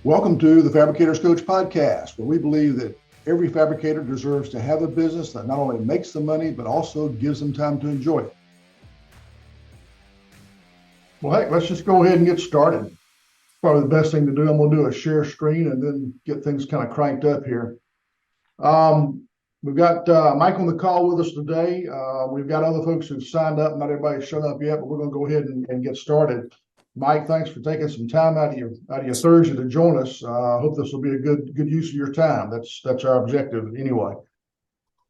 Welcome to the Fabricators Coach podcast, where we believe that every fabricator deserves to have a business that not only makes them money, but also gives them time to enjoy it. Well, hey, let's just go ahead and get started. Probably the best thing to do, I'm going to do a share screen and then get things kind of cranked up here. We've got Mike on the call with us today. We've got other folks who've signed up. Not everybody's shown up yet, but we're going to go ahead and get started. Mike, thanks for taking some time out of your Thursday to join us. I hope this will be a good use of your time. That's our objective anyway.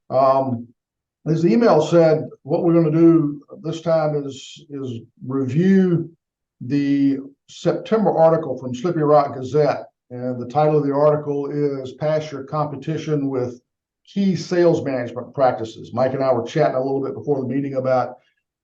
As the email said, what we're going to do this time is review the September article from Slippery Rock Gazette, and the title of the article is "Pass Your Competition with Key Sales Management Practices." Mike and I were chatting a little bit before the meeting about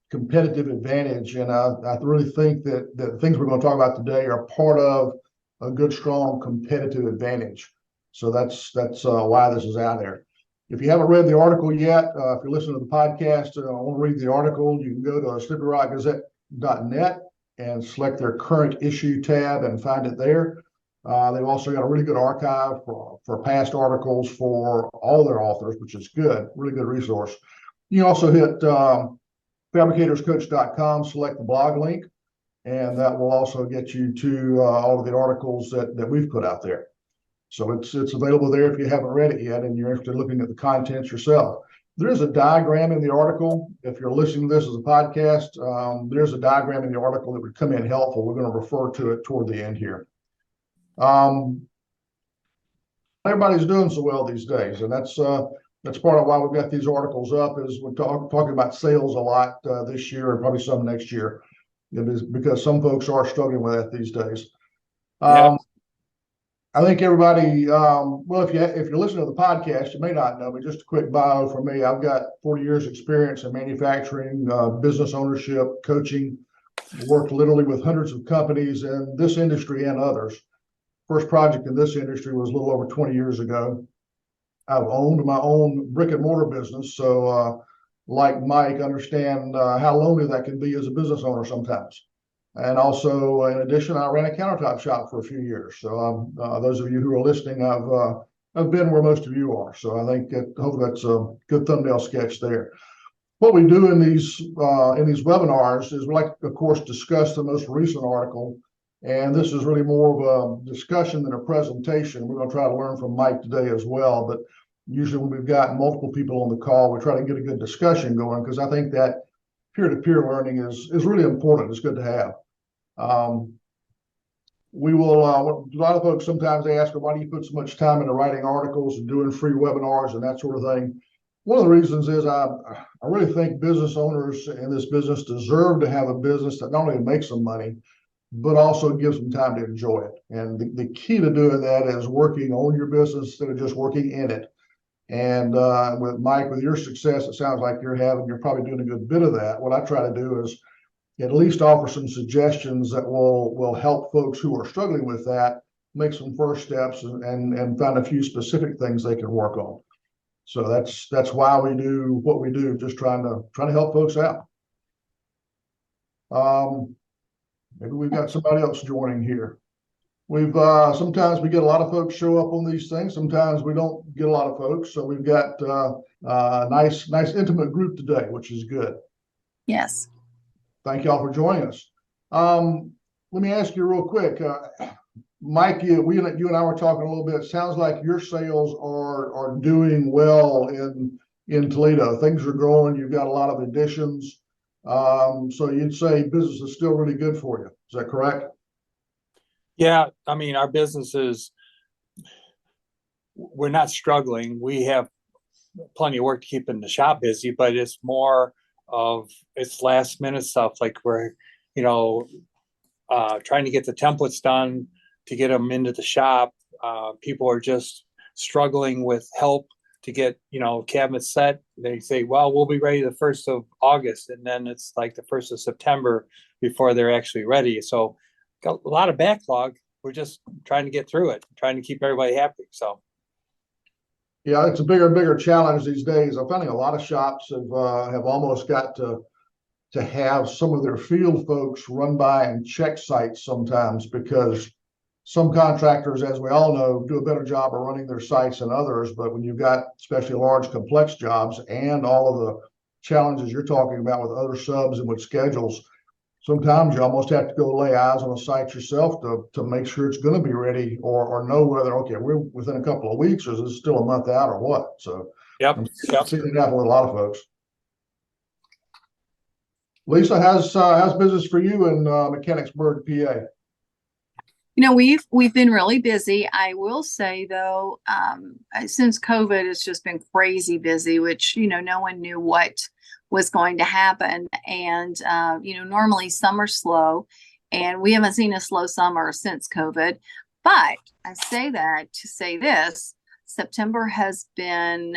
competitive advantage, and I really think that the things we're going to talk about today are part of a good, strong competitive advantage. So that's why this is out there. If you haven't read the article yet, if you're listening to the podcast and want to read the article, you can go to slipperyrockgazette.net and select their current issue tab and find it there. They've also got a really good archive for past articles for all their authors, which is good, really good resource. You can also hit fabricatorscoach.com, select the blog link, and that will also get you to all of the articles that we've put out there. So it's available there if you haven't read it yet and you're interested in looking at the contents yourself. There is a diagram in the article. If you're listening to this as a podcast, there's a diagram in the article that would come in helpful. We're going to refer to it toward the end here. Everybody's doing so well these days, and that's part of why we've got these articles up. Is we're talking about sales a lot this year and probably some next year. It is because some folks are struggling with that these days. I think everybody, well, if you're listening to the podcast, you may not know, but just a quick bio for me. I've got 40 years experience in manufacturing, business ownership, coaching, worked literally with hundreds of companies in this industry and others. First project in this industry was a little over 20 years ago. I've owned my own brick and mortar business. So like Mike, understand how lonely that can be as a business owner sometimes. And also, in addition, I ran a countertop shop for a few years. So those of you who are listening, I've been where most of you are. So I think hopefully that's a good thumbnail sketch there. What we do in these webinars is we like to, of course, discuss the most recent article. And this is really more of a discussion than a presentation. We're going to try to learn from Mike today as well. But usually when we've got multiple people on the call, we try to get a good discussion going, because I think that peer-to-peer learning is really important. It's good to have. We will, a lot of folks sometimes they ask, why do you put so much time into writing articles and doing free webinars and that sort of thing? One of the reasons is I really think business owners in this business deserve to have a business that not only makes them money, but also gives them time to enjoy it. And the key to doing that is working on your business instead of just working in it. And with Mike, with your success, it sounds like you're probably doing a good bit of that. What I try to do is at least offer some suggestions that will help folks who are struggling with that make some first steps and find a few specific things they can work on. So that's why we do what we do, just trying to help folks out. Maybe we've got somebody else joining here. We've sometimes we get a lot of folks show up on these things. Sometimes we don't get a lot of folks. So we've got a nice intimate group today, which is good. Yes. Thank y'all for joining us. Let me ask you real quick, Mike. You and I were talking a little bit. It sounds like your sales are doing well in Toledo. Things are growing. You've got a lot of additions. So you'd say business is still really good for you. Is that correct? Yeah, I mean, our businesses, we're not struggling. We have plenty of work to keep in the shop busy, but it's more of it's last minute stuff. Like we're, trying to get the templates done to get them into the shop. People are just struggling with help to get, cabinets set. They say, well, we'll be ready the 1st of August. And then it's like the 1st of September before they're actually ready. So got a lot of backlog. We're just trying to get through it, trying to keep everybody happy. So. Yeah, it's a bigger and bigger challenge these days. I'm finding a lot of shops have almost got to have some of their field folks run by and check sites sometimes, because some contractors, as we all know, do a better job of running their sites than others. But when you've got especially large, complex jobs and all of the challenges you're talking about with other subs and with schedules, sometimes you almost have to go lay eyes on a site yourself to make sure it's going to be ready, or know whether, okay, we're within a couple of weeks, or is it still a month out or what? So Yep. I'm seeing it happen with a lot of folks. Lisa, how's business for you in Mechanicsburg, PA? We've been really busy. I will say though, since COVID, it's just been crazy busy, which, no one knew what was going to happen. And, normally summer's slow, and we haven't seen a slow summer since COVID. But I say that to say this, September has been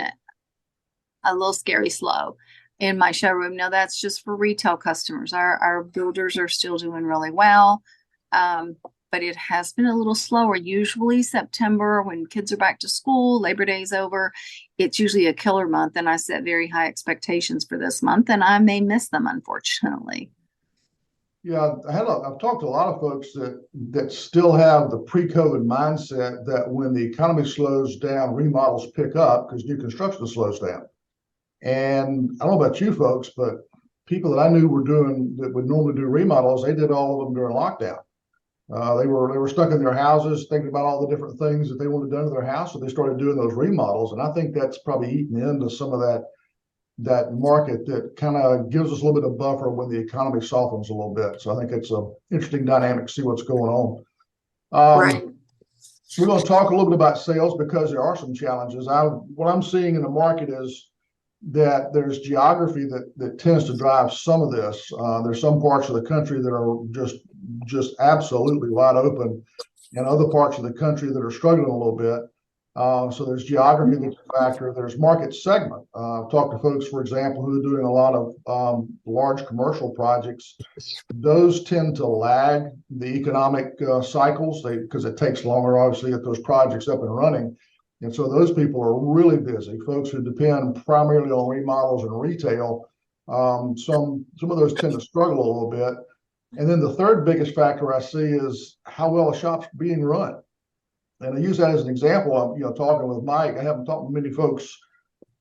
a little scary slow in my showroom. Now that's just for retail customers. Our builders are still doing really well. But it has been a little slower. Usually September, when kids are back to school, Labor Day's over, it's usually a killer month. And I set very high expectations for this month, and I may miss them, unfortunately. Yeah, I've talked to a lot of folks that still have the pre-COVID mindset that when the economy slows down, remodels pick up because new construction slows down. And I don't know about you folks, but people that I knew that would normally do remodels, they did all of them during lockdown. They were stuck in their houses thinking about all the different things that they wanted done to their house, so they started doing those remodels. And I think that's probably eaten into some of that market that kind of gives us a little bit of buffer when the economy softens a little bit. So I think it's an interesting dynamic to see what's going on. Right. We're going to talk a little bit about sales because there are some challenges. What I'm seeing in the market is that there's geography that tends to drive some of this. There's some parts of the country that are just absolutely wide open, and other parts of the country that are struggling a little bit. So there's geography that's a factor. There's market segment. I've talked to folks, for example, who are doing a lot of large commercial projects. Those tend to lag the economic cycles because it takes longer, obviously, to get those projects up and running. And so those people are really busy. Folks who depend primarily on remodels and retail, some of those tend to struggle a little bit. And then the third biggest factor I see is how well a shop's being run. And I use that as an example. I'm talking with Mike. I haven't talked to many folks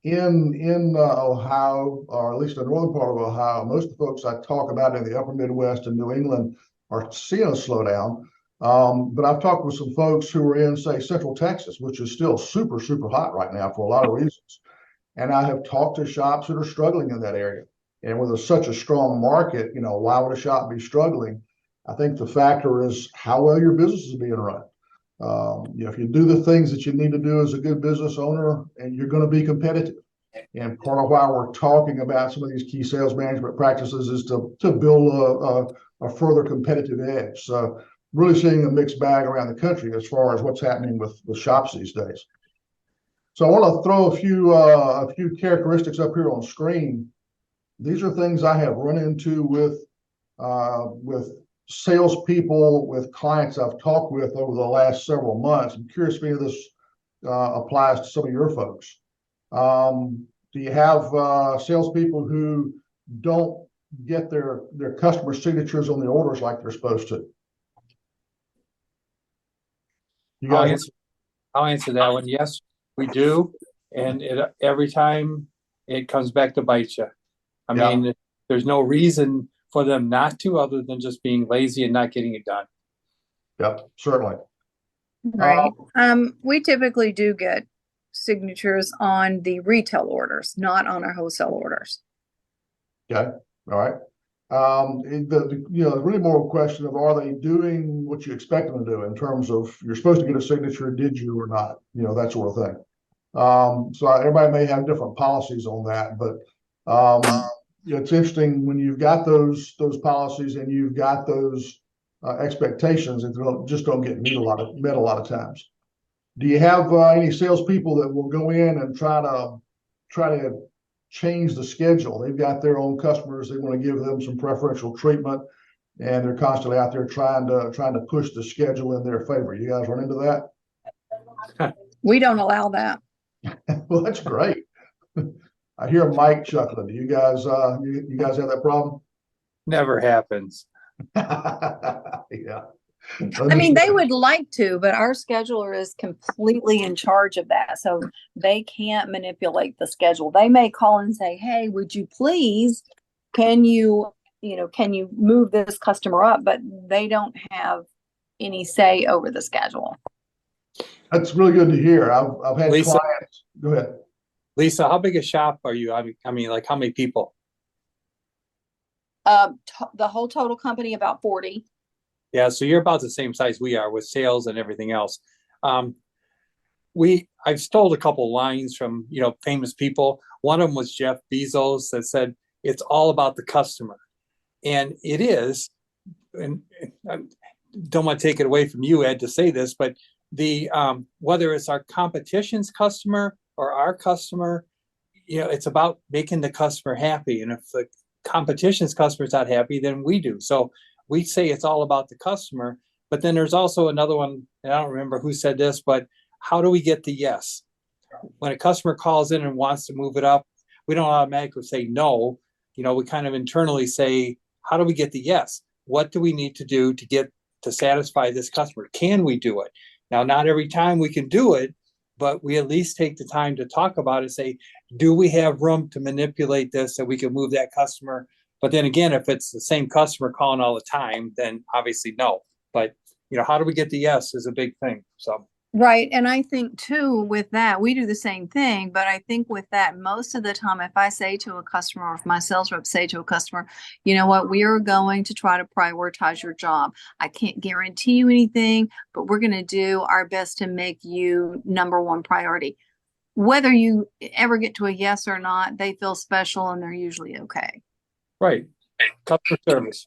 in Ohio, or at least the northern part of Ohio. Most of the folks I talk about in the upper Midwest and New England are seeing a slowdown. But I've talked with some folks who are in, say, Central Texas, which is still super, super hot right now for a lot of reasons. And I have talked to shops that are struggling in that area. And with such a strong market, why would a shop be struggling? I think the factor is how well your business is being run. If you do the things that you need to do as a good business owner, and you're going to be competitive. And part of why we're talking about some of these key sales management practices is to build a further competitive edge. So really seeing a mixed bag around the country as far as what's happening with shops these days. So I want to throw a few characteristics up here on screen. These are things I have run into with salespeople, with clients I've talked with over the last several months. I'm curious if any of this applies to some of your folks. Do you have salespeople who don't get their customer signatures on the orders like they're supposed to? I'll answer that one. Yes, we do, and every time it comes back to bite you. I mean, there's no reason for them not to, other than just being lazy and not getting it done. Yep, certainly. Right. We typically do get signatures on the retail orders, not on our wholesale orders. Okay. All right. Really more a question of, are they doing what you expect them to do in terms of, you're supposed to get a signature, did you or not? That sort of thing. So everybody may have different policies on that, but it's interesting when you've got those policies and you've got those expectations that just don't get met a lot of times. Do you have any salespeople that will go in and try to change the schedule? They've got their own customers. They want to give them some preferential treatment, and they're constantly out there trying to push the schedule in their favor. You guys run into that? We don't allow that. Well, that's great. I hear Mike chuckling. Do you guys you guys have that problem? Never happens. Yeah. I mean, they would like to, but our scheduler is completely in charge of that. So they can't manipulate the schedule. They may call and say, hey, would you please, can you move this customer up? But they don't have any say over the schedule. That's really good to hear. I've had Lisa? clients. Go ahead. Lisa, how big a shop are you? I mean, like how many people? The whole total company, about 40. Yeah, so you're about the same size we are with sales and everything else. I've stole a couple lines from, famous people. One of them was Jeff Bezos that said, it's all about the customer. And it is, and I don't want to take it away from you, Ed, to say this, but whether it's our competition's customer or our customer, it's about making the customer happy. And if the competition's customer is not happy, then we do. So we say it's all about the customer, but then there's also another one, and I don't remember who said this, but how do we get the yes? When a customer calls in and wants to move it up, we don't automatically say no. We kind of internally say, how do we get the yes? What do we need to do to satisfy this customer? Can we do it? Now, not every time we can do it, but we at least take the time to talk about it, say, do we have room to manipulate this so we can move that customer? But then again, if it's the same customer calling all the time, then obviously no. But, how do we get the yes is a big thing. So. Right. And I think too, with that, we do the same thing. But I think with that, most of the time, if I say to a customer, or if my sales rep say to a customer, you know what, we are going to try to prioritize your job. I can't guarantee you anything, but we're going to do our best to make you number one priority. Whether you ever get to a yes or not, they feel special and they're usually okay. Right. Customer service.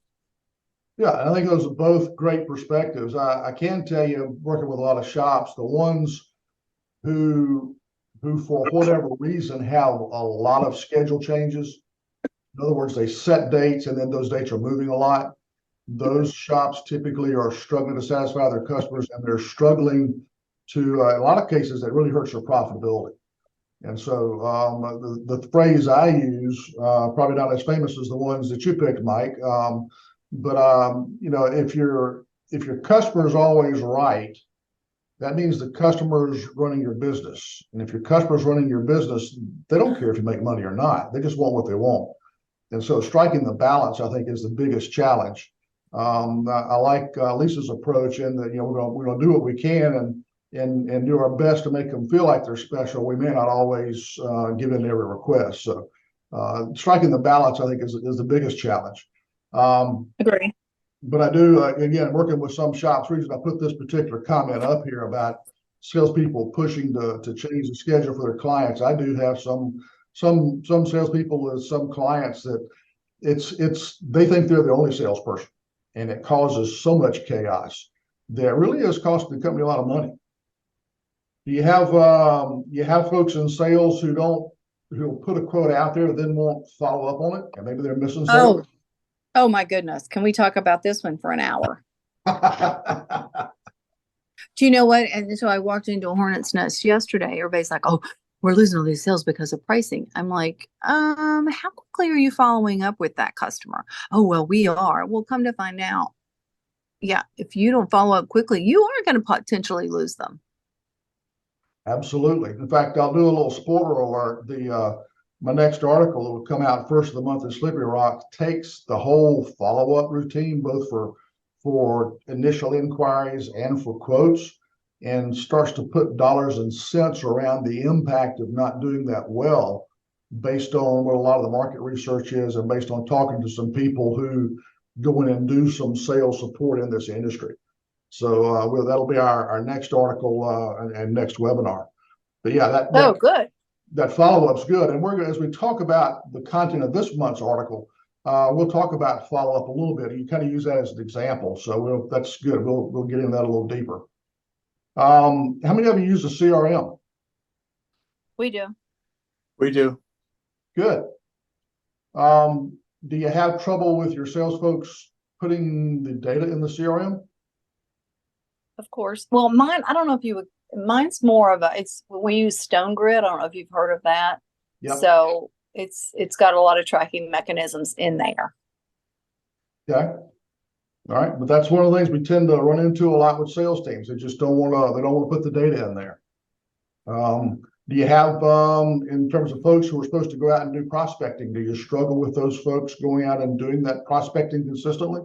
Yeah, I think those are both great perspectives. I can tell you, working with a lot of shops, the ones who for whatever reason have a lot of schedule changes. In other words, they set dates and then those dates are moving a lot. Those shops typically are struggling to satisfy their customers, and they're struggling to, in a lot of cases, that really hurts their profitability. And so the phrase I use, probably not as famous as the ones that you picked, Mike, but if your customer is always right, that means the customer is running your business. And if your customer is running your business, they don't care if you make money or not. They just want what they want. And so striking the balance, I think, is the biggest challenge. I like Lisa's approach in that we're going to do what we can and do our best to make them feel like they're special. We may not always give in to every request. So striking the balance, I think, is the biggest challenge. Agree. But I do, again, working with some shops, reason I put this particular comment up here about salespeople pushing to change the schedule for their clients. I do have some salespeople with some clients that they think they're the only salesperson, and it causes so much chaos that really is costing the company a lot of money. You have folks in sales who'll put a quote out there and then won't follow up on it, and maybe they're missing sales. Oh my goodness. Can we talk about this one for an hour? Do you know what? And so I walked into a hornet's nest yesterday. Everybody's like, oh, we're losing all these sales because of pricing. I'm like, how quickly are you following up with that customer? Oh, well, we are. Well, come to find out. Yeah, if you don't follow up quickly, you are going to potentially lose them. Absolutely. In fact, I'll do a little spoiler alert. My next article that will come out first of the month in Slippery Rock takes the whole follow-up routine, both for initial inquiries and for quotes, and starts to put dollars and cents around the impact of not doing that well, based on what a lot of the market research is and based on talking to some people who go in and do some sales support in this industry. So that'll be our next article and next webinar. But yeah, good. That follow-up's good. And as we talk about the content of this month's article, we'll talk about follow-up a little bit. You kind of use that as an example. So that's good. We'll get into that a little deeper. How many of you use a CRM? We do. We do. Good. Do you have trouble with your sales folks putting the data in the CRM? Of course. Well, mine's more of we use StoneGrid. I don't know if you've heard of that. Yep. So it's got a lot of tracking mechanisms in there. Okay. All right, but that's one of the things we tend to run into a lot with sales teams. They just don't want to, they don't want to put the data in there. Do you have, in terms of folks who are supposed to go out and do prospecting, do you struggle with those folks going out and doing that prospecting consistently?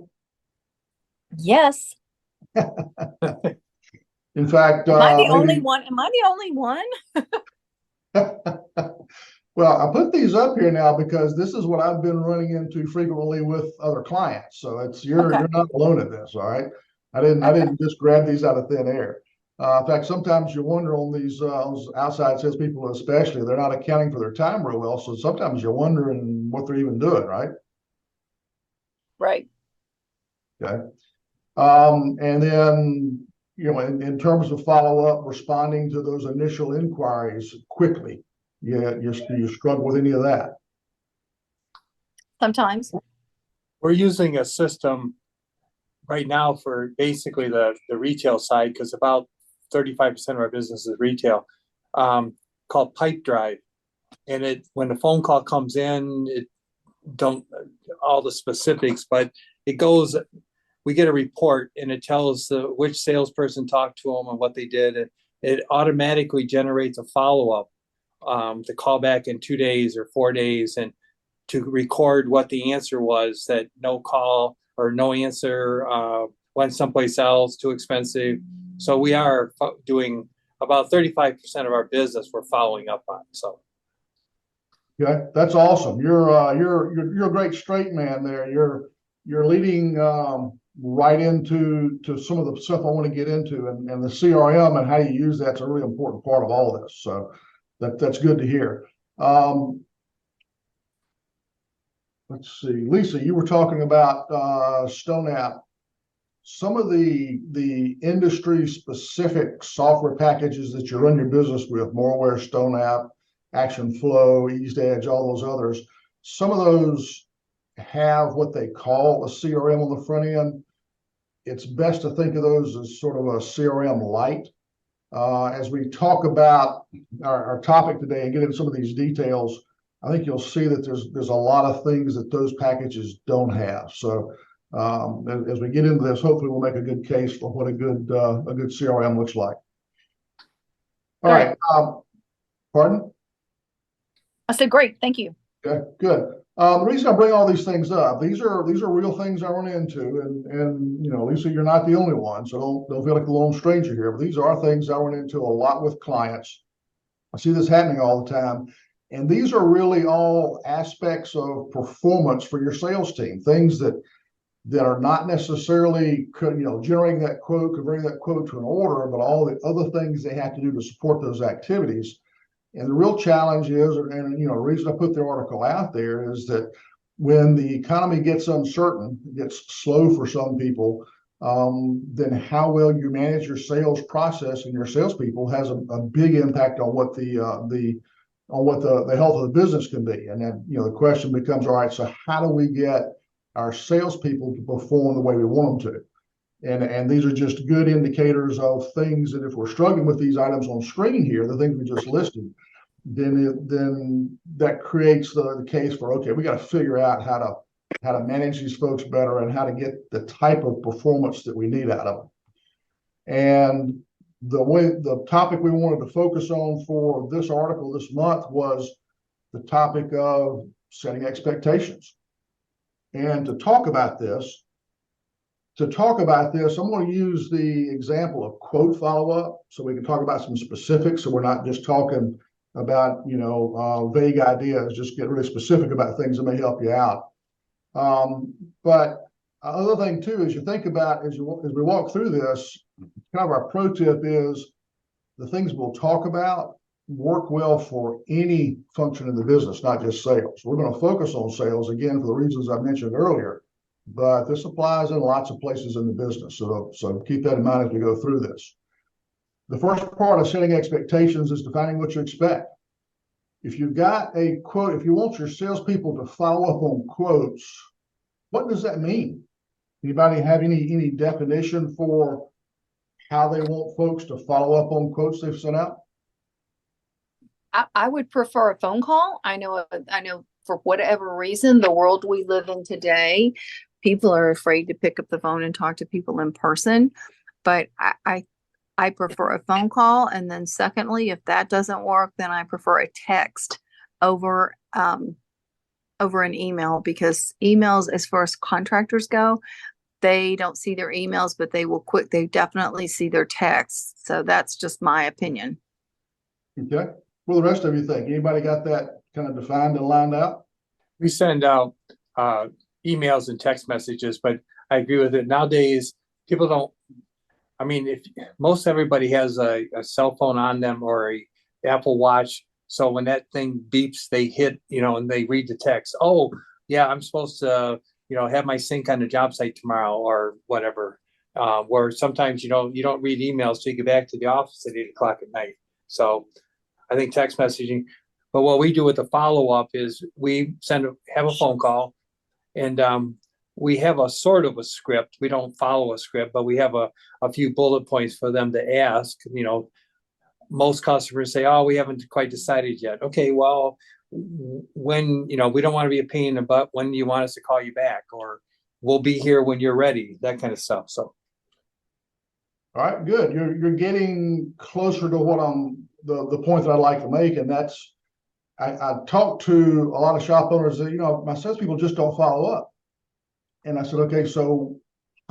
Yes. In fact, Am I the only maybe, one? Am I the only one? well, I put these up here now because this is what I've been running into frequently with other clients. So it's Okay. you're not alone in this, all right? I didn't just grab these out of thin air. In fact, sometimes you wonder on these outside salespeople, especially, they're not accounting for their time real well. So sometimes you're wondering what they're even doing, right? Right. Okay. And then, in terms of follow-up, responding to those initial inquiries quickly, you struggle with any of that? Sometimes. We're using a system right now for basically the retail side, because about 35% of our business is retail, called Pipe Drive. And when the phone call comes in, it don't all the specifics, but it goes, we get a report and it tells which salesperson talked to them and what they did. And it automatically generates a follow-up to call back in 2 days or 4 days and to record what the answer was, that no call or no answer, went someplace else, too expensive. So we are doing about 35% of our business we're following up on. So. Okay, that's awesome. You're a great straight man there. You're leading right into some of the stuff I want to get into, and the CRM and how you use that's a really important part of all of this. So that's good to hear. Let's see, Lisa, you were talking about StoneApp. Some of the industry specific software packages that you run your business with, Moreware, StoneApp, Action Flow, EasedEdge, all those others, some of those have what they call a CRM on the front end. It's best to think of those as sort of a CRM light. As we talk about our topic today and get into some of these details, I think you'll see that there's a lot of things that those packages don't have. So as we get into this, hopefully we'll make a good case for what a good CRM looks like. All right. Pardon? I said, great, thank you. Okay, good. The reason I bring all these things up, these are real things I run into, and Lisa, you're not the only one, so don't feel like a lone stranger here. But these are things I run into a lot with clients. I see this happening all the time, and these are really all aspects of performance for your sales team. Things that are not necessarily generating that quote, converting that quote to an order, but all the other things they have to do to support those activities. And the real challenge is, and the reason I put the article out there is that when the economy gets uncertain, it gets slow for some people, then how well you manage your sales process and your salespeople has a big impact on what the health of the business can be. And then the question becomes, all right, so how do we get our salespeople to perform the way we want them to? And these are just good indicators of things that if we're struggling with these items on screen here, the things we just listed, then that creates the case for, okay, we got to figure out how to manage these folks better and how to get the type of performance that we need out of them. And the topic we wanted to focus on for this article this month was the topic of setting expectations. And to talk about this, I'm going to use the example of quote follow-up so we can talk about some specifics, so we're not just talking about vague ideas, just get really specific about things that may help you out. But other thing too, as you think about as we walk through this, kind of our pro tip is the things we'll talk about work well for any function in the business, not just sales. We're going to focus on sales again for the reasons I mentioned earlier, but this applies in lots of places in the business. So keep that in mind as we go through this. The first part of setting expectations is defining what you expect. If you've got a quote, if you want your salespeople to follow up on quotes, what does that mean? Anybody have any definition for how they want folks to follow up on quotes they've sent out? I would prefer a phone call. I know for whatever reason, the world we live in today, people are afraid to pick up the phone and talk to people in person. But I prefer a phone call. And then secondly, if that doesn't work, then I prefer a text over over an email, because emails, as far as contractors go, they don't see their emails, but they definitely see their texts. So that's just my opinion. Okay. Well, the rest of you think, anybody got that kind of defined and lined out? We send out emails and text messages, but I agree with it. Nowadays, people don't. I mean, if most everybody has a cell phone on them or a Apple Watch, so when that thing beeps, they hit, and they read the text. Oh, yeah, I'm supposed to, have my sync on the job site tomorrow or whatever. Where sometimes you don't read emails till you get back to the office at 8 o'clock at night. So I think text messaging. But what we do with the follow-up is we have a phone call, and we have a sort of a script. We don't follow a script, but we have a few bullet points for them to ask. Most customers say, "Oh, we haven't quite decided yet." Okay, well, when, we don't want to be a pain in the butt. When do you want us to call you back? Or we'll be here when you're ready, that kind of stuff. So. All right, good. You're getting closer to what the point that I'd like to make, and that's I talked to a lot of shop owners that, my salespeople just don't follow up. And I said, okay, so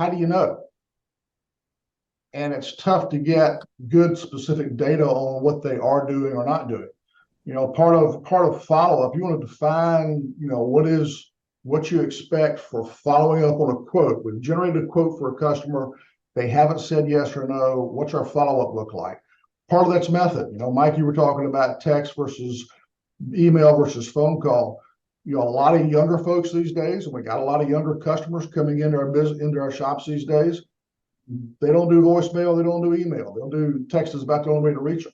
how do you know? And it's tough to get good specific data on what they are doing or not doing. Part of follow-up, you want to define, what you expect for following up on a quote. We've generated a quote for a customer. They haven't said yes or no. What's our follow-up look like? Part of that's method. Mike, you were talking about text versus email versus phone call. A lot of younger folks these days, and we got a lot of younger customers coming into our business, into our shops these days. They don't do voicemail, they don't do email, they'll do text is about the only way to reach them.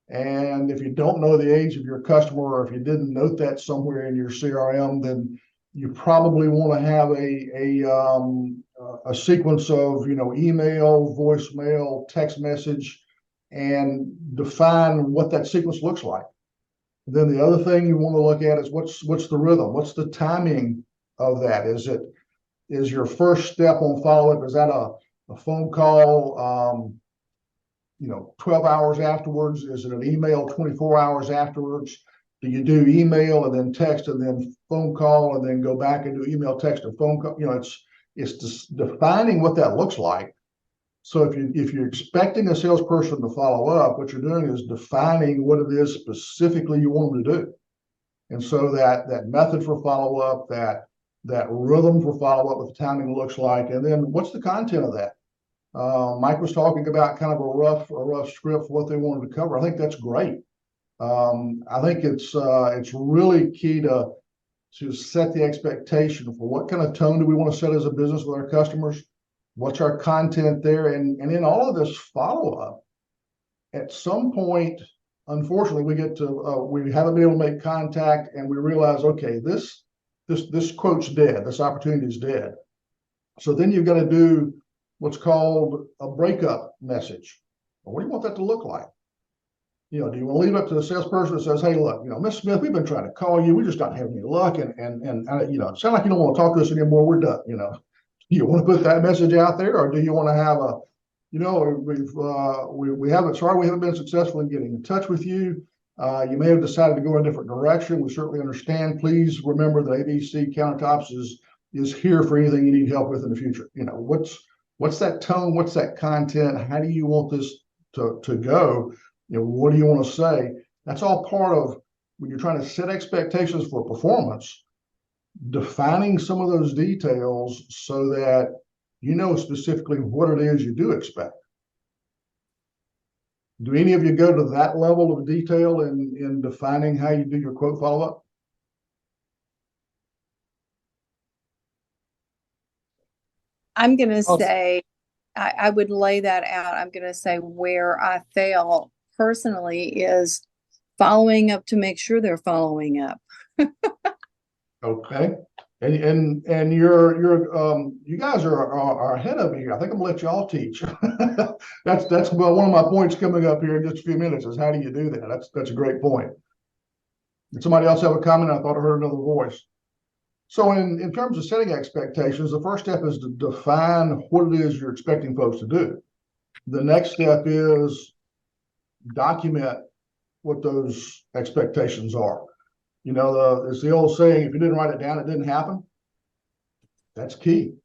And if you don't know the age of your customer, or if you didn't note that somewhere in your CRM, then you probably want to have a sequence of email, voicemail, text message, and define what that sequence looks like. Then the other thing you want to look at is what's the rhythm? What's the timing of that? Is your first step on follow-up, is that a phone call 12 hours afterwards? Is it an email 24 hours afterwards? Do you do email and then text and then phone call and then go back and do email, text, and phone call? It's just defining what that looks like. So if you're expecting a salesperson to follow up, what you're doing is defining what it is specifically you want them to do. And so that method for follow-up, that rhythm for follow-up, what the timing looks like, and then what's the content of that? Mike was talking about kind of a rough script for what they wanted to cover. I think that's great. I think it's really key to set the expectation for what kind of tone do we want to set as a business with our customers. What's our content there? And in all of this follow-up, at some point, unfortunately, we haven't been able to make contact, and we realize, okay, this quote's dead, this opportunity is dead. So then you've got to do what's called a breakup message. Well, what do you want that to look like? Do you want to leave it up to the salesperson that says, hey, look, Miss Smith, we've been trying to call you, we just not having any luck, and it sounds like you don't want to talk to us anymore, we're done, You want to put that message out there, or do you want to have we haven't been successful in getting in touch with you. You may have decided to go in a different direction. We certainly understand. Please remember that ABC Countertops is here for anything you need help with in the future. What's that tone? What's that content? How do you want this to go? What do you want to say? That's all part of when you're trying to set expectations for performance. Defining some of those details so that specifically what it is you do expect. Do any of you go to that level of detail in defining how you do your quote follow-up? I'm going to say, I would lay that out. I'm going to say where I fail personally is following up to make sure they're following up. Okay. And you guys are ahead of me here. I think I'm gonna let y'all teach. That's one of my points coming up here in just a few minutes is how do you do that? That's a great point. Did somebody else have a comment? I thought I heard another voice. So in terms of setting expectations, the first step is to define what it is you're expecting folks to do. The next step is document what those expectations are. You know, it's the old saying, if you didn't write it down, it didn't happen. That's key.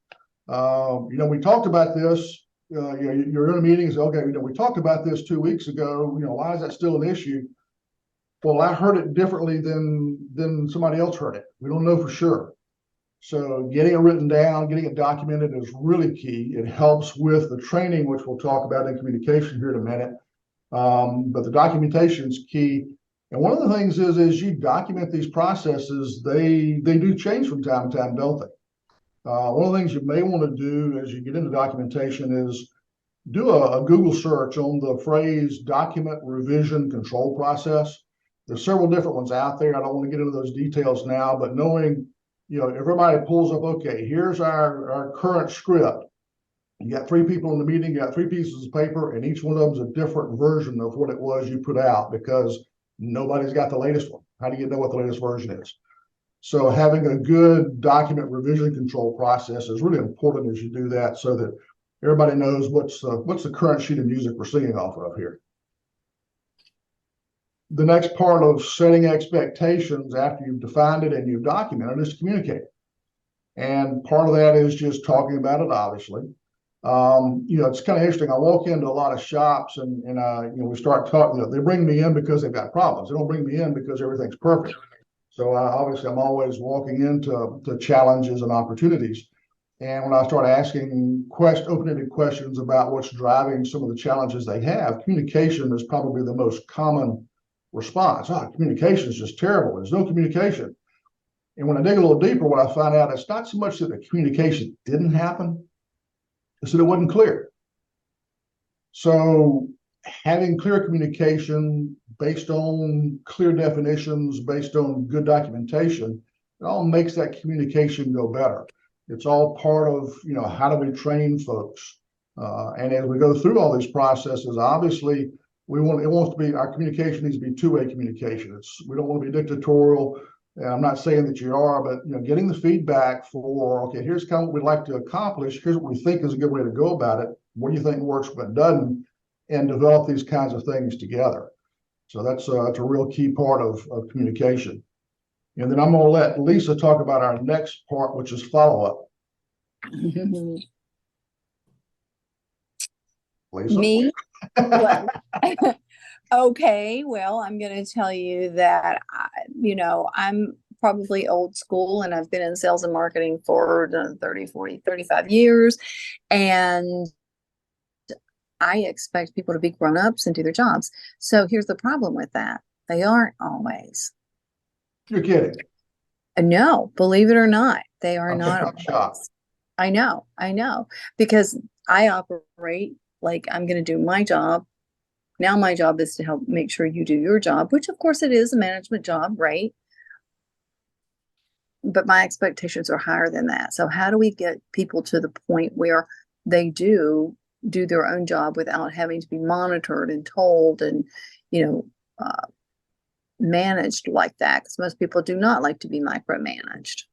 You know, we talked about this, you know, you're in a meeting and say, okay, you know, we talked about this 2 weeks ago, you know, why is that still an issue? Well, I heard it differently than somebody else heard it. We don't know for sure. So getting it written down, getting it documented is really key. It helps with the training, which we'll talk about in communication here in a minute. But the documentation is key. And one of the things is you document these processes, they do change from time to time, don't they? One of the things you may want to do as you get into documentation is do a Google search on the phrase document revision control process. There's several different ones out there. I don't want to get into those details now, but knowing, you know, everybody pulls up, okay, here's our current script. You got 3 people in the meeting, you got 3 pieces of paper, and each one of them is a different version of what it was you put out because nobody's got the latest one. How do you know what the latest version is? So having a good document revision control process is really important as you do that so that everybody knows what's the current sheet of music we're singing off of here. The next part of setting expectations after you've defined it and you've documented is to communicate. And part of that is just talking about it, obviously. You know, it's kind of interesting. I walk into a lot of shops and you know, we start talking, you know, they bring me in because they've got problems. They don't bring me in because everything's perfect. So obviously I'm always walking into challenges and opportunities. And when I start asking open-ended questions about what's driving some of the challenges they have, communication is probably the most common response. Communication is just terrible. There's no communication. And when I dig a little deeper, what I find out, it's not so much that the communication didn't happen, it's that it wasn't clear. So having clear communication based on clear definitions, based on good documentation, it all makes that communication go better. It's all part of, you know, how do we train folks? And as we go through all these processes, obviously, our communication needs to be two-way communication. We don't want to be dictatorial. And I'm not saying that you are, but, you know, getting the feedback for, okay, here's kind of what we'd like to accomplish. Here's what we think is a good way to go about it. What do you think works, what doesn't? And develop these kinds of things together. So that's a real key part of communication. And then I'm going to let Lisa talk about our next part, which is follow-up. Lisa? Me? Well, okay, well, I'm going to tell you that, you know, I'm probably old school and I've been in sales and marketing for 30, 40, 35 years. And I expect people to be grown-ups and do their jobs. So here's the problem with that. They aren't always. You're kidding. No, believe it or not, they are not I'm shocked. always. I know, because I operate like I'm going to do my job. Now my job is to help make sure you do your job, which of course it is a management job, right? But my expectations are higher than that. So how do we get people to the point where they do their own job without having to be monitored and told and, you know, managed like that? Because most people do not like to be micromanaged.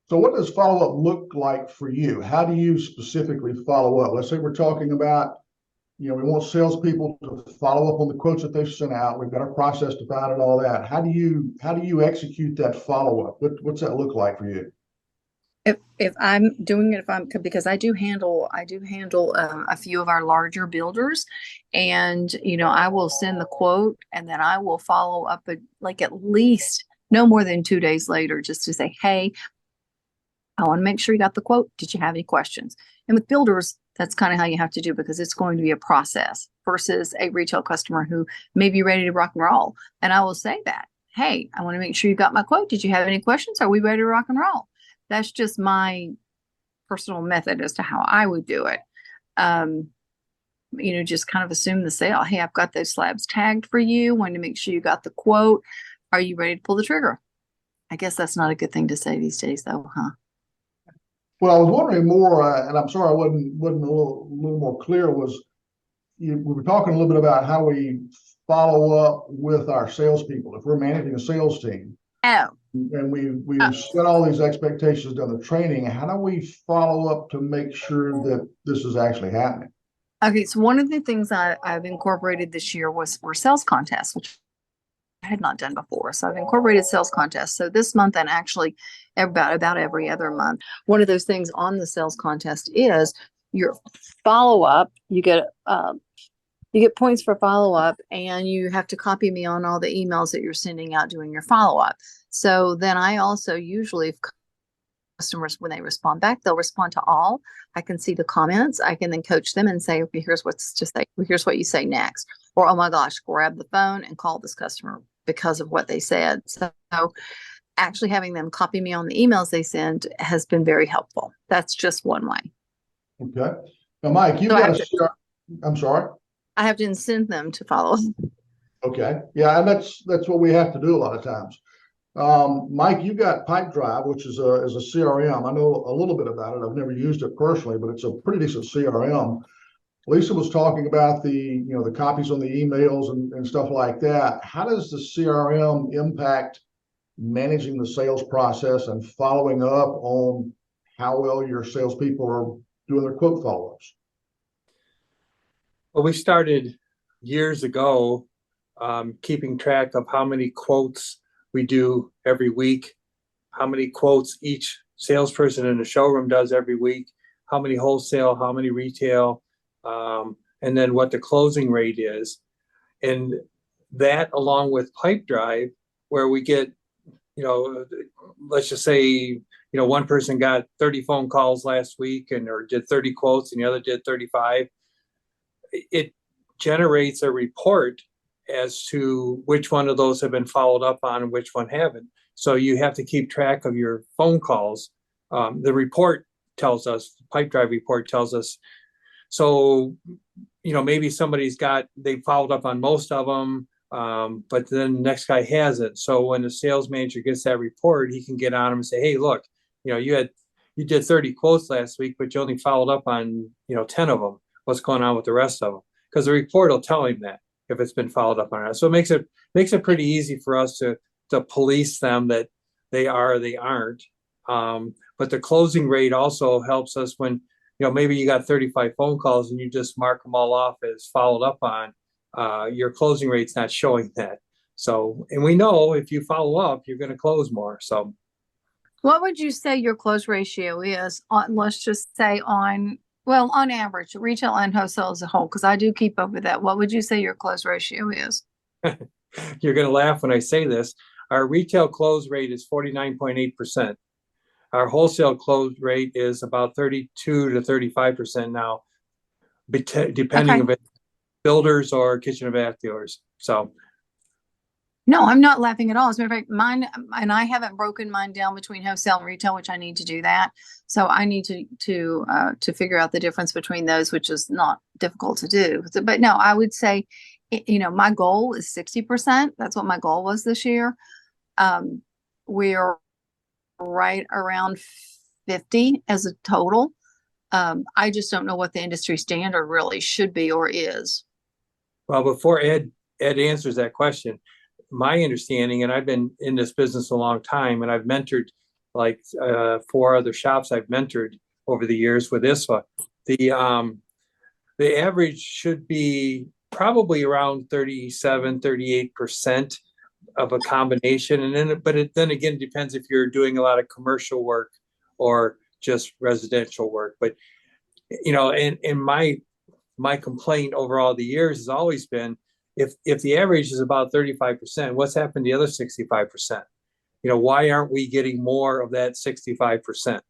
So what does follow-up look like for you? How do you specifically follow up? Let's say we're talking about, you know, we want salespeople to follow up on the quotes that they've sent out. We've got a process defined and all that. How do you execute that follow-up? What's that look like for you? If I'm doing it, because I do handle a few of our larger builders, and you know, I will send the quote and then I will follow up like at least no more than 2 days later, just to say, hey, I want to make sure you got the quote. Did you have any questions? And with builders, that's kind of how you have to do, because it's going to be a process versus a retail customer who may be ready to rock and roll. And I will say that, hey, I want to make sure you got my quote. Did you have any questions? Are we ready to rock and roll? That's just my personal method as to how I would do it. You know, just kind of assume the sale. Hey, I've got those slabs tagged for you. Want to make sure you got the quote. Are you ready to pull the trigger? I guess that's not a good thing to say these days, though, huh? Well, I was wondering more, and I'm sorry I wasn't a little more clear. We were talking a little bit about how we follow up with our salespeople if we're managing a sales team. Oh, and we've set all these expectations, done the training. How do we follow up to make sure that this is actually happening? Okay, so one of the things I've incorporated this year were sales contests, which I had not done before. So I've incorporated sales contests. So this month and actually about every other month, one of those things on the sales contest is your follow up. You get points for follow up, and you have to copy me on all the emails that you're sending out doing your follow up. So then I also usually, if customers, when they respond back, they'll respond to all. I can see the comments. I can then coach them and say, okay, here's what's to say. Here's what you say next. Or, oh my gosh, grab the phone and call this customer because of what they said. So actually having them copy me on the emails they send has been very helpful. That's just one way. Okay. Now, Mike, you've So I got have a I'm sorry. I have to incent them to follow. Okay. Yeah, and that's what we have to do a lot of times. Mike, you got Pipedrive, which is a CRM. I know a little bit about it. I've never used it personally, but it's a pretty decent CRM. Lisa was talking about the copies on the emails and stuff like that. How does the CRM impact managing the sales process and following up on how well your salespeople are doing their quote follow-ups? Well, we started years ago keeping track of how many quotes we do every week, how many quotes each salesperson in the showroom does every week, how many wholesale, how many retail, and then what the closing rate is. And that, along with Pipedrive, where we get, let's just say, one person got 30 phone calls last week or did 30 quotes and the other did 35. It generates a report as to which one of those have been followed up on and which one haven't. So you have to keep track of your phone calls. The report tells us, the Pipedrive report tells us, so, maybe they followed up on most of them, but then the next guy hasn't. So when the sales manager gets that report, he can get on them and say, hey, look, you did 30 quotes last week, but you only followed up on, 10 of them. What's going on with the rest of them? Because the report will tell him that if it's been followed up on it. So it makes it pretty easy for us to police them that they are or they aren't. But the closing rate also helps us when, maybe you got 35 phone calls and you just mark them all off as followed up on. Your closing rate's not showing that. So, and we know if you follow up, you're going to close more. So, What would you say your close ratio is on, let's just say on average, retail and wholesale as a whole? Because I do keep up with that. What would you say your close ratio is? You're going to laugh when I say this. Our retail close rate is 49.8%. Our wholesale close rate is about 32 to 35% now, depending if it's builders or kitchen and bath dealers. So, no, I'm not laughing at all. As a matter of fact, mine, and I haven't broken mine down between wholesale and retail, which I need to do that. So I need to figure out the difference between those, which is not difficult to do. But no, I would say, my goal is 60%. That's what my goal was this year. We're right around 50 as a total. I just don't know what the industry standard really should be or is. Well, before Ed answers that question, my understanding, and I've been in this business a long time, and I've mentored like 4 other shops I've mentored over the years with ISFA. The average should be probably around 38% of a combination. And then, then again, it depends if you're doing a lot of commercial work or just residential work. But, and my complaint over all the years has always been, if the average is about 35%, what's happened to the other 65%? Why aren't we getting more of that 65%?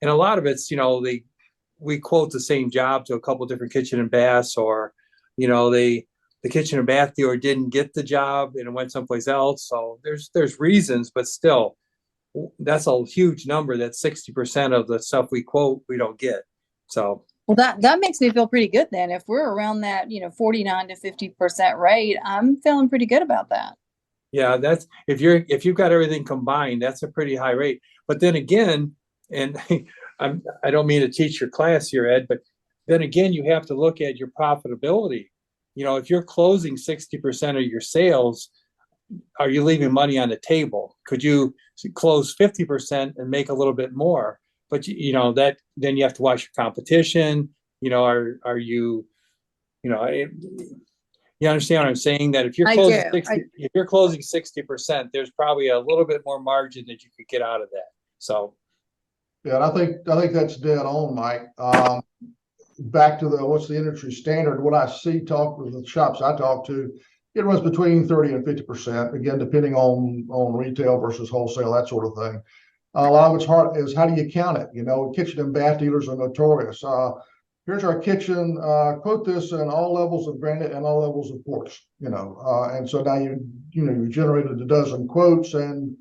And a lot of it's, we quote the same job to a couple different kitchen and baths, or, the kitchen and bath dealer didn't get the job and it went someplace else. So there's reasons, but still, that's a huge number. That 60% of the stuff we quote, we don't get. So. Well, that makes me feel pretty good then. If we're around that, 49 to 50% rate, I'm feeling pretty good about that. Yeah, that's if you've got everything combined, that's a pretty high rate. But then again, and I don't mean to teach your class here, Ed, but then again, you have to look at your profitability. If you're closing 60% of your sales, are you leaving money on the table? Could you close 50% and make a little bit more? But that then you have to watch your competition. Are you, you understand what I'm saying? That if you're I closing do. 60, if you're closing 60%, there's probably a little bit more margin that you could get out of that. So Yeah, and I think that's dead on, Mike. Back to what's the industry standard? What I see talk with the shops I talk to, it runs between 30 and 50%, again, depending on retail versus wholesale, that sort of thing. A lot of it's hard is how do you count it? Kitchen and bath dealers are notorious. Here's our kitchen, quote this in all levels of granite and all levels of quartz, and so now you generated a dozen quotes, and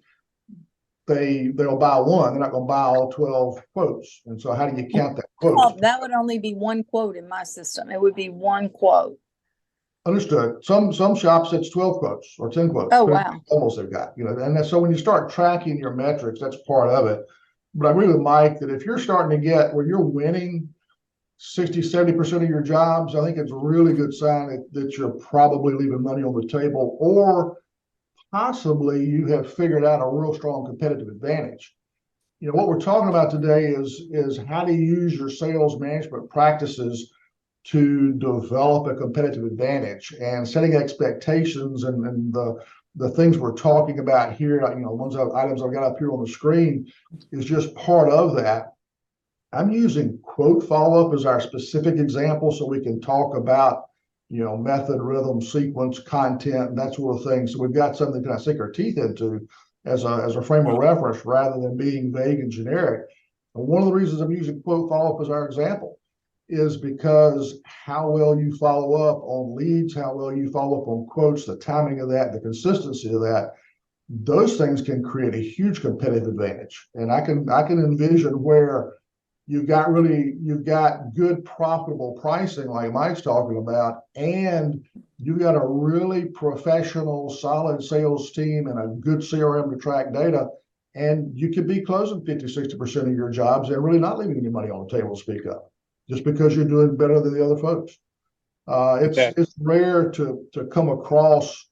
they'll buy one. They're not going to buy all 12 quotes. And so how do you count that quote? Well, that would only be one quote in my system. It would be one quote. Understood. Some shops it's 12 quotes or 10 quotes. Oh, wow. Almost they've got, and so when you start tracking your metrics, that's part of it. But I agree with Mike that if you're starting to get where you're winning 60, 70% of your jobs, I think it's a really good sign that you're probably leaving money on the table, or possibly you have figured out a real strong competitive advantage. What we're talking about today is how to use your sales management practices to develop a competitive advantage, and setting expectations and the things we're talking about here, items I've got up here on the screen is just part of that. I'm using quote follow-up as our specific example so we can talk about method, rhythm, sequence, content, and that sort of thing. So we've got something to kind of sink our teeth into as a frame of reference rather than being vague and generic. And one of the reasons I'm using quote follow-up as our example is because how well you follow up on leads, how well you follow up on quotes, the timing of that, the consistency of that, those things can create a huge competitive advantage. And I can envision where you've got good profitable pricing like Mike's talking about, and you've got a really professional, solid sales team and a good CRM to track data, and you could be closing 50, 60% of your jobs and really not leaving any money on the table to speak of, just because you're doing better than the other folks. It's rare to come across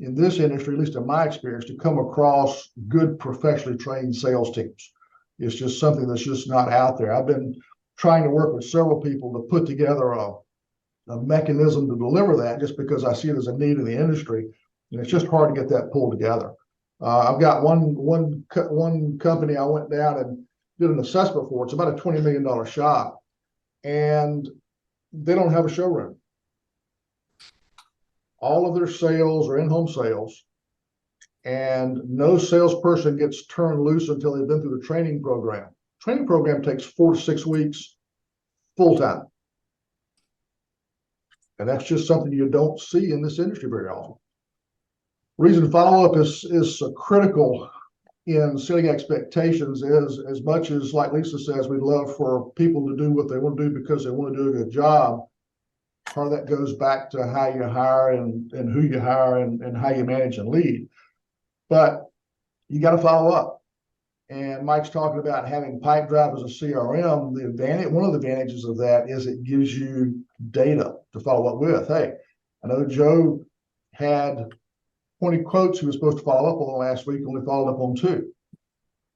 in this industry, at least in my experience, to come across good professionally trained sales teams. It's just something that's just not out there. I've been trying to work with several people to put together a mechanism to deliver that, just because I see it as a need in the industry, and it's just hard to get that pulled together. I've got one company I went down and did an assessment for. It's about a $20 million shop, and they don't have a showroom. All of their sales are in-home sales, and no salesperson gets turned loose until they've been through the training program. Training program takes 4 to 6 weeks full time. And that's just something you don't see in this industry very often. Reason follow-up is so critical in setting expectations is, as much as, like Lisa says, we'd love for people to do what they want to do because they want to do a good job. Part of that goes back to how you hire and who you hire and how you manage and lead. But you got to follow up. And Mike's talking about having Pipedrive as a CRM. One of the advantages of that is it gives you data to follow up with. Hey, I know Joe had 20 quotes he was supposed to follow up on last week, only followed up on 2.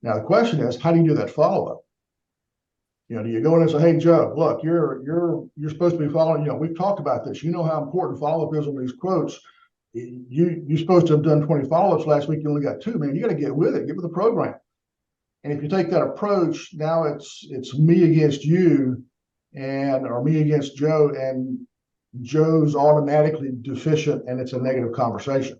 Now the question is, how do you do that follow-up? Do you go in and say, hey, Joe, look, you're supposed to be following, we've talked about this. You know how important follow-up is on these quotes. You're supposed to have done 20 follow-ups last week. You only got 2, man. You got to get with it, get with the program. And if you take that approach, now it's me against you or me against Joe, and Joe's automatically deficient and it's a negative conversation.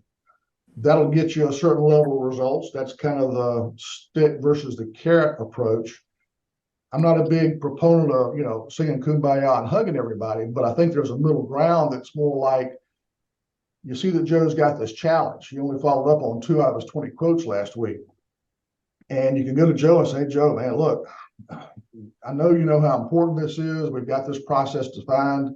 That'll get you a certain level of results. That's kind of the stick versus the carrot approach. I'm not a big proponent of, singing Kumbaya and hugging everybody, but I think there's a middle ground that's more like, you see that Joe's got this challenge. He only followed up on 2 out of his 20 quotes last week. And you can go to Joe and say, Joe, man, look, I know you know how important this is. We've got this process defined.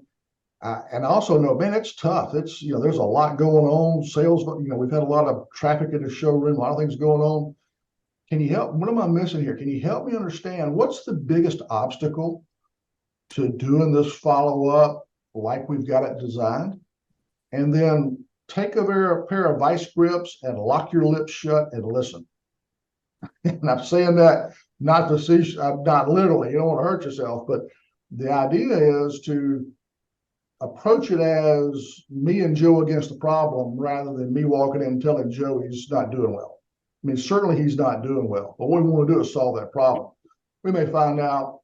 And I also know, man, it's tough. It's, there's a lot going on. Sales, we've had a lot of traffic in the showroom, a lot of things going on. Can you help? What am I missing here? Can you help me understand what's the biggest obstacle to doing this follow-up like we've got it designed? And then take a pair of vice grips and lock your lips shut and listen. And I'm saying that not to see, not literally, you don't want to hurt yourself, but the idea is to approach it as me and Joe against the problem rather than me walking in and telling Joe he's not doing well. I mean, certainly he's not doing well, but what we want to do is solve that problem. We may find out,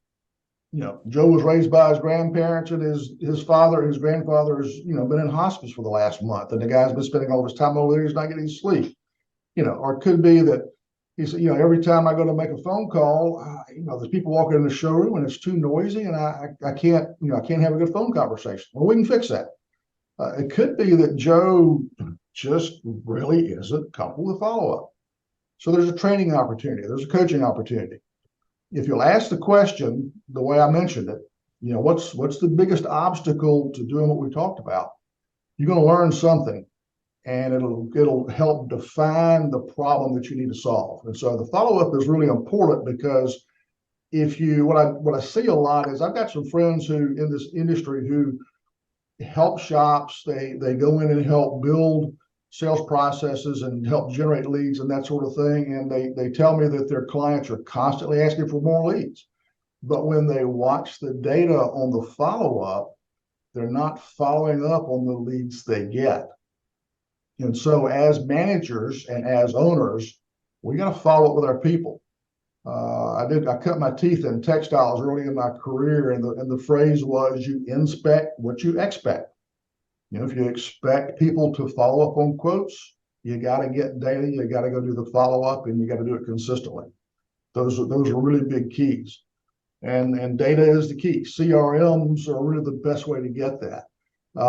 Joe was raised by his grandparents, and his father, his grandfather has, been in hospice for the last month, and the guy's been spending all of his time over there. He's not getting sleep, or it could be that he said, every time I go to make a phone call, there's people walking in the showroom and it's too noisy, and I can't have a good phone conversation. Well, we can fix that. It could be that Joe just really isn't comfortable with follow-up. So there's a training opportunity. There's a coaching opportunity. If you'll ask the question the way I mentioned it, what's the biggest obstacle to doing what we talked about? You're going to learn something, and it'll help define the problem that you need to solve. And so the follow-up is really important, because what I see a lot is I've got some friends who in this industry who help shops. They go in and help build sales processes and help generate leads and that sort of thing. And they tell me that their clients are constantly asking for more leads. But when they watch the data on the follow-up, they're not following up on the leads they get. And so as managers and as owners, we got to follow up with our people. I cut my teeth in textiles early in my career, and the phrase was, you inspect what you expect. If you expect people to follow up on quotes, you got to get data, you got to go do the follow-up, and you got to do it consistently. Those are really big keys. And data is the key. CRMs are really the best way to get that.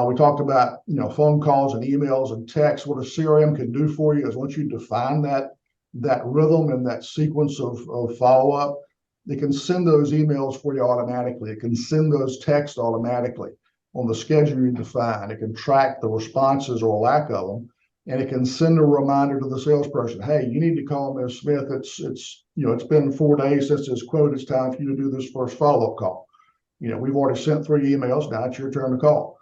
We talked about, phone calls and emails and texts. What a CRM can do for you is once you define that rhythm and that sequence of follow-up, it can send those emails for you automatically. It can send those texts automatically on the schedule you define. It can track the responses or lack of them, and it can send a reminder to the salesperson, hey, you need to call Ms. Smith. It's been 4 days since this quote. It's time for you to do this first follow-up call. We've already sent 3 emails. Now it's your turn to call.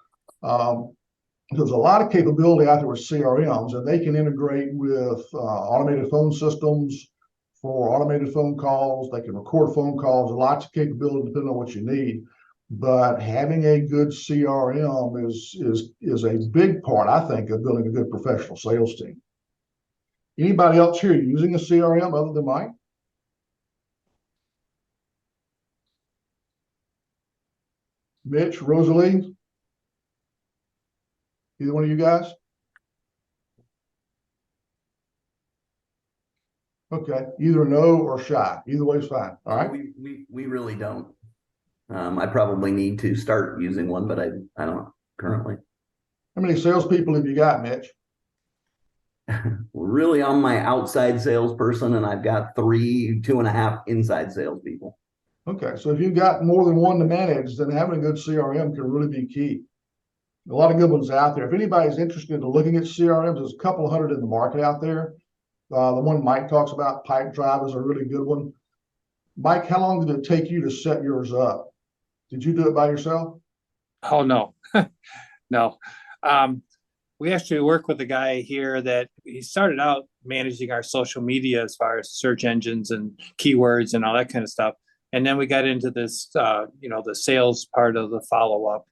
There's a lot of capability out there with CRMs, and they can integrate with automated phone systems for automated phone calls. They can record phone calls, lots of capability depending on what you need. But having a good CRM is a big part, I think, of building a good professional sales team. Anybody else here using a CRM other than Mike? Mitch, Rosalie? Either one of you guys? Okay, either no or shy. Either way is fine. All right. We really don't. I probably need to start using one, but I don't currently. How many salespeople have you got, Mitch? Really, I'm my outside salesperson, and I've got 2.5 inside salespeople. Okay, so if you've got more than one to manage, then having a good CRM can really be key. A lot of good ones out there. If anybody's interested in looking at CRMs, there's a couple hundred in the market out there. The one Mike talks about, Pipedrive, is a really good one. Mike, how long did it take you to set yours up? Did you do it by yourself? Oh, no, no. We actually work with a guy here that he started out managing our social media as far as search engines and keywords and all that kind of stuff. And then we got into this, the sales part of the follow-up.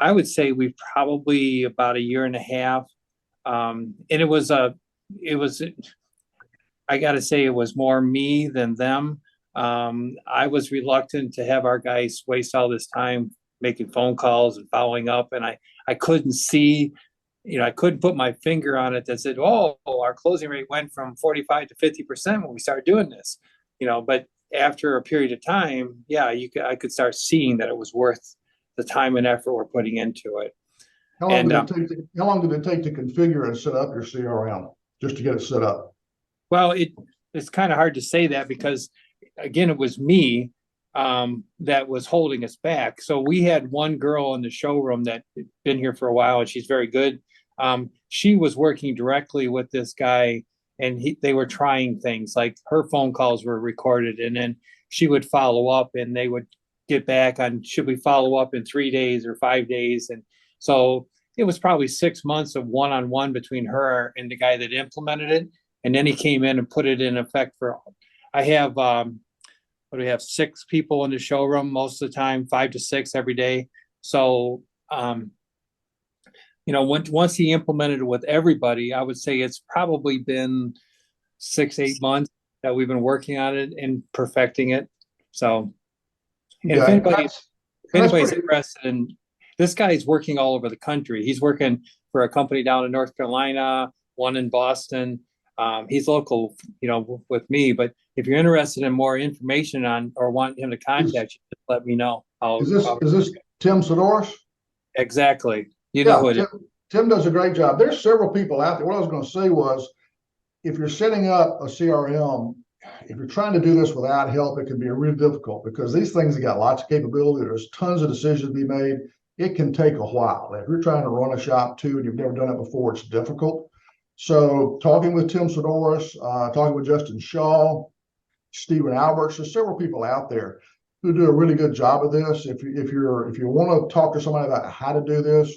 I would say we probably about 1.5 years. And it was, I got to say, it was more me than them. I was reluctant to have our guys waste all this time making phone calls and following up. And I couldn't see, I couldn't put my finger on it that said, oh, our closing rate went from 45 to 50% when we started doing this, but after a period of time, I could start seeing that it was worth the time and effort we're putting into it. How long did it take to configure and set up your CRM just to get it set up? Well, it's kind of hard to say that because, again, it was me that was holding us back. So we had one girl in the showroom that had been here for a while, and she's very good. She was working directly with this guy, and they were trying things like her phone calls were recorded, and then she would follow up, and they would get back on, should we follow up in 3 days or 5 days? And so it was probably 6 months of one-on-one between her and the guy that implemented it. And then he came in and put it in effect I have, what do we have, 6 people in the showroom most of the time, 5 to 6 every day. So, once he implemented it with everybody, I would say it's probably been 6, 8 months that we've been working on it and perfecting it. So, and if Okay, anybody's pretty- interested in, this guy's working all over the country. He's working for a company down in North Carolina, one in Boston. He's local, with me, but if you're interested in more information on, or want him to contact you, just let me know. Is this Tim Sidoris? Exactly. You know who it is. Tim does a great job. There's several people out there. What I was going to say was, if you're setting up a CRM, if you're trying to do this without help, it can be really difficult because these things have got lots of capability. There's tons of decisions to be made. It can take a while. If you're trying to run a shop too and you've never done it before, it's difficult. So talking with Tim Sidoris, talking with Justin Shaw, Stephen Alberts, there's several people out there who do a really good job of this. If you want to talk to somebody about how to do this,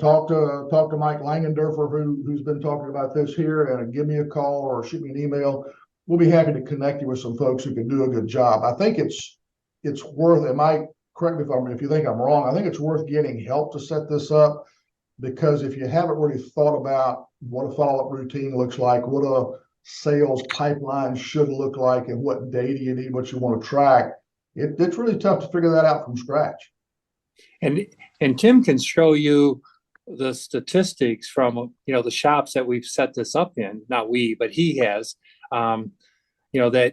talk to Mike Langendorfer, who's been talking about this here, and give me a call or shoot me an email. We'll be happy to connect you with some folks who can do a good job. I think it's worth, and Mike, correct me if you think I'm wrong, I think it's worth getting help to set this up, because if you haven't really thought about what a follow-up routine looks like, what a sales pipeline should look like, and what data you need, what you want to track, it's really tough to figure that out from scratch. And Tim can show you the statistics from, the shops that we've set this up in, not we, but he has, that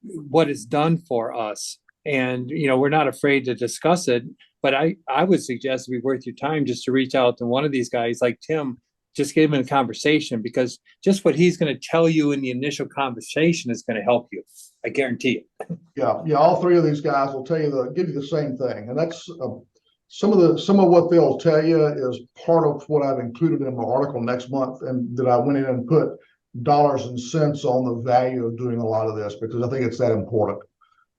what it's done for us. And, we're not afraid to discuss it, but I would suggest it'd be worth your time just to reach out to one of these guys like Tim, just get him in a conversation, because just what he's going to tell you in the initial conversation is going to help you. I guarantee it. Yeah. All 3 of these guys will give you the same thing. And that's some of what they'll tell you is part of what I've included in my article next month, and that I went in and put dollars and cents on the value of doing a lot of this, because I think it's that important.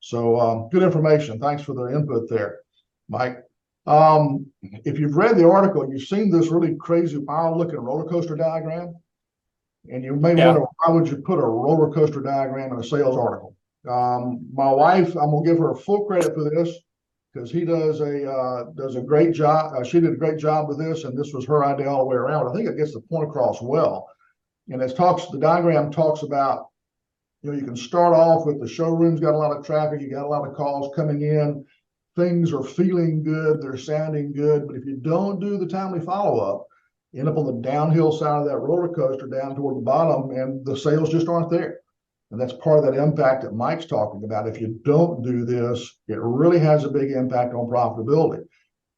So good information. Thanks for the input there, Mike. If you've read the article, you've seen this really crazy wild looking roller coaster diagram, and you may wonder, why would you put a roller coaster diagram in a sales article? My wife, I'm gonna give her full credit for this, because he does a great job. She did a great job with this, and this was her idea all the way around. I think it gets the point across well. And the diagram talks about, you can start off with the showroom's got a lot of traffic, you got a lot of calls coming in, things are feeling good, they're sounding good, but if you don't do the timely follow-up, you end up on the downhill side of that roller coaster down toward the bottom, and the sales just aren't there. And that's part of that impact that Mike's talking about. If you don't do this, it really has a big impact on profitability.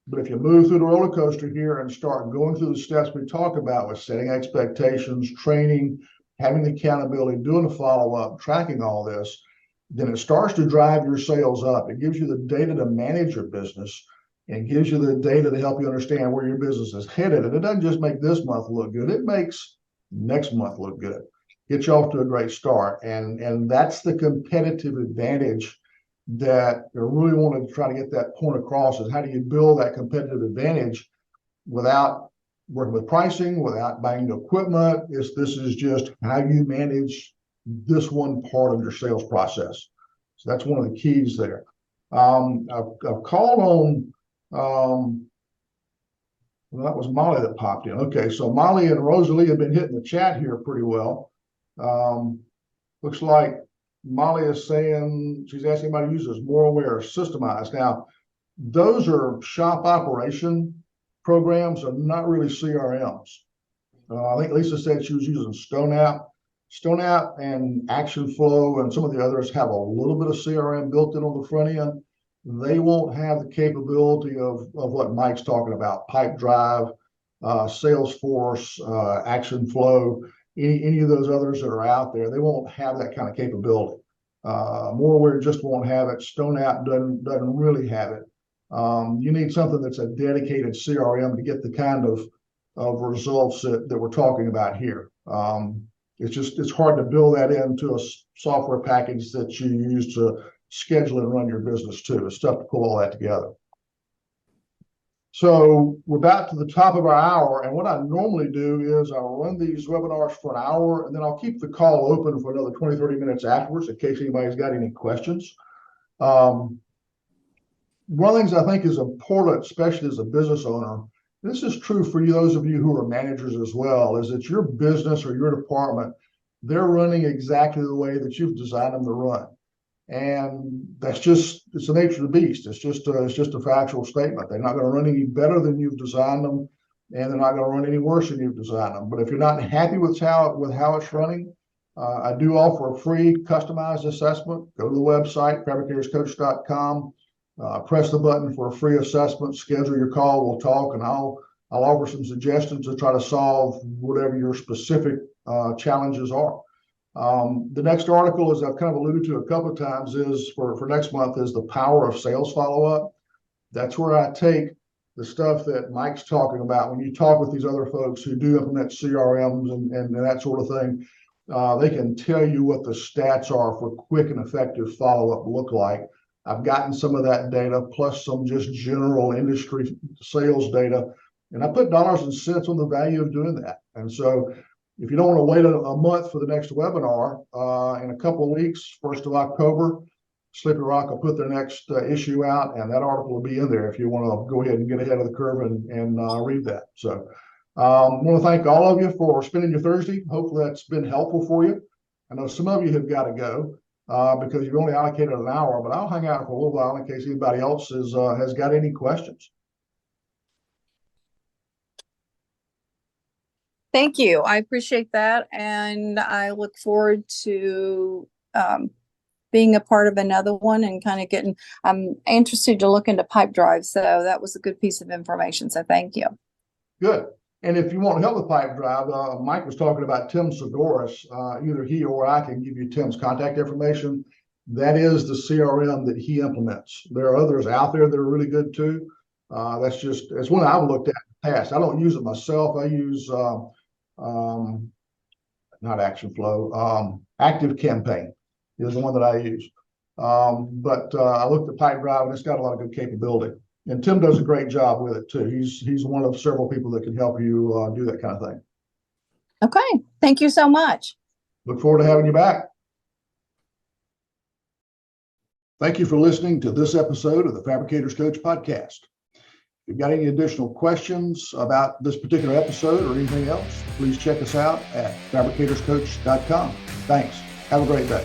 But if you move through the roller coaster here and start going through the steps we talked about with setting expectations, training, having the accountability, doing the follow-up, tracking all this, then it starts to drive your sales up. It gives you the data to manage your business, and gives you the data to help you understand where your business is headed. And it doesn't just make this month look good, it makes next month look good. Get you off to a great start. And that's the competitive advantage that I really wanted to try to get that point across, is how do you build that competitive advantage without working with pricing, without buying the equipment. This is just how you manage this one part of your sales process. So that's one of the keys there. I've called on, well, that was Molly that popped in. Okay, so Molly and Rosalie have been hitting the chat here pretty well. Looks like Molly is saying she's asking about users more aware, systemized. Now, those are shop operation programs, are not really CRMs. I think Lisa said she was using StoneApp. StoneApp and ActionFlow and some of the others have a little bit of CRM built in on the front end. They won't have the capability of what Mike's talking about: Pipedrive, Salesforce, ActionFlow, any of those others that are out there. They won't have that kind of capability. Moreware just won't have it. StoneApp doesn't really have it. You need something that's a dedicated CRM to get the kind of results that we're talking about here. It's hard to build that into a software package that you use to schedule and run your business too. It's tough to pull all that together. So we're about to the top of our hour, and what I normally do is I'll run these webinars for an hour, and then I'll keep the call open for another 20, 30 minutes afterwards in case anybody's got any questions. One of the things I think is important, especially as a business owner, this is true for you, those of you who are managers as well, is that your business or your department, they're running exactly the way that you've designed them to run. And that's just, it's the nature of the beast. It's just a factual statement. They're not going to run any better than you've designed them, and they're not going to run any worse than you've designed them. But if you're not happy with how it's running, I do offer a free customized assessment. Go to the website, fabricatorscoach.com, press the button for a free assessment, schedule your call, we'll talk, and I'll offer some suggestions to try to solve whatever your specific challenges are. The next article, as I've kind of alluded to a couple of times, is for next month is the power of sales follow-up. That's where I take the stuff that Mike's talking about. When you talk with these other folks who do implement CRMs and that sort of thing, they can tell you what the stats are for quick and effective follow-up look like. I've gotten some of that data plus some just general industry sales data, and I put dollars and cents on the value of doing that. And so if you don't want to wait a month for the next webinar, in a couple of weeks, 1st of October, Slippery Rock will put their next issue out, and that article will be in there if you want to go ahead and get ahead of the curve and read that. So I want to thank all of you for spending your Thursday. Hopefully that's been helpful for you. I know some of you have got to go because you've only allocated an hour, but I'll hang out for a little while in case anybody else has got any questions. Thank you. I appreciate that. And I look forward to being a part of another one and kind of I'm interested to look into pipe drives. So that was a good piece of information. So thank you. Good. And if you want help with pipe drive, Mike was talking about Tim Segoras. Either he or I can give you Tim's contact information. That is the CRM that he implements. There are others out there that are really good too. It's one I've looked at in the past. I don't use it myself. I use not Action Flow, Active Campaign is the one that I use. But I looked at pipe drive and it's got a lot of good capability. And Tim does a great job with it too. He's one of several people that can help you do that kind of thing. Okay. Thank you so much. Look forward to having you back. Thank you for listening to this episode of the Fabricators Coach podcast. If you've got any additional questions about this particular episode or anything else, please check us out at fabricatorscoach.com. Thanks. Have a great day.